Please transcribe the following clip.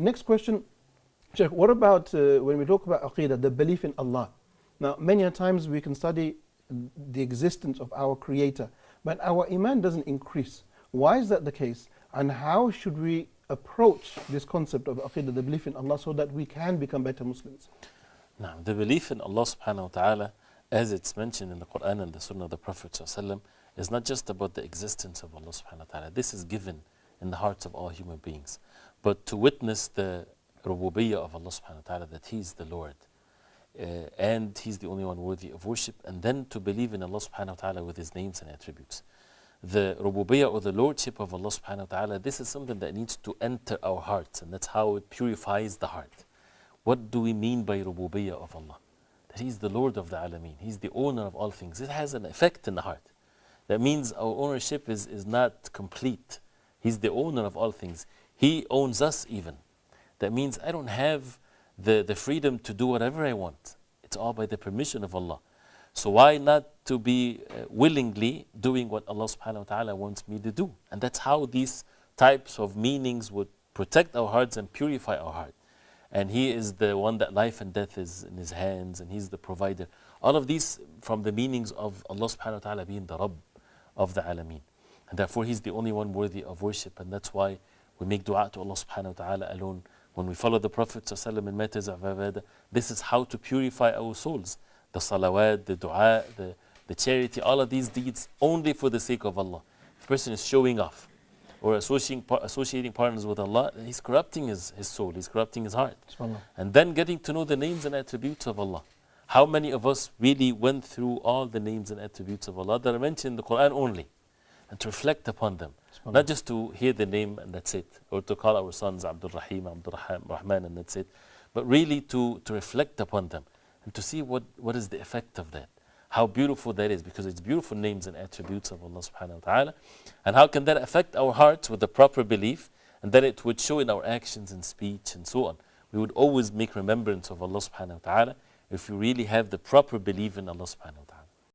Next question, Sheikh, what about when we talk about Aqidah, the belief in Allah? Now, many a times we can study the existence of our Creator, but our Iman doesn't increase. Why is that the case? And how should we approach this concept of Aqidah, the belief in Allah, so that we can become better Muslims? Now, the belief in Allah subhanahu wa ta'ala, as it's mentioned in the Quran and the Sunnah of the Prophet ﷺ, is not just about the existence of Allah subhanahu wa ta'ala. This is given in the hearts of all human beings. But to witness the rububiyyah of Allah subhanahu wa ta'ala, that He is the Lord, and He's the only one worthy of worship, and then to believe in Allah subhanahu wa ta'ala with His names and attributes. The rububiyyah, or the lordship of Allah subhanahu wa ta'ala, this is something that needs to enter our hearts, and that's how it purifies the heart. What do we mean by rububiyyah of Allah? That He's the Lord of the Alameen. He's the owner of all things. It has an effect in the heart. That means our ownership is not complete. He's the owner of all things. He owns us even. That means I don't have the freedom to do whatever I want. It's all by the permission of Allah. So why not to be willingly doing what Allah subhanahu wa ta'ala wants me to do? And that's how these types of meanings would protect our hearts and purify our heart. And He is the one that life and death is in His hands, and He's the provider. All of these from the meanings of Allah subhanahu wa ta'ala being the Rabb of the Alameen. And therefore He's the only one worthy of worship, and that's why we make dua to Allah subhanahu wa ta'ala alone. When we follow the Prophet ﷺ in matters of ibadah, this is how to purify our souls. The salawat, the dua, the charity, all of these deeds only for the sake of Allah. If a person is showing off or associating partners with Allah, he's corrupting his soul, he's corrupting his heart. And then getting to know the names and attributes of Allah. How many of us really went through all the names and attributes of Allah that are mentioned in the Quran only, and to reflect upon them? Not just to hear the name and that's it, or to call our sons Abdul Rahim, Abdul Rahman, and that's it, but really to reflect upon them and to see what is the effect of that. How beautiful that is, because it's beautiful names and attributes of Allah subhanahu wa ta'ala. And how can that affect our hearts with the proper belief, and then it would show in our actions and speech and so on. We would always make remembrance of Allah subhanahu wa ta'ala if we really have the proper belief in Allah subhanahu wa ta'ala.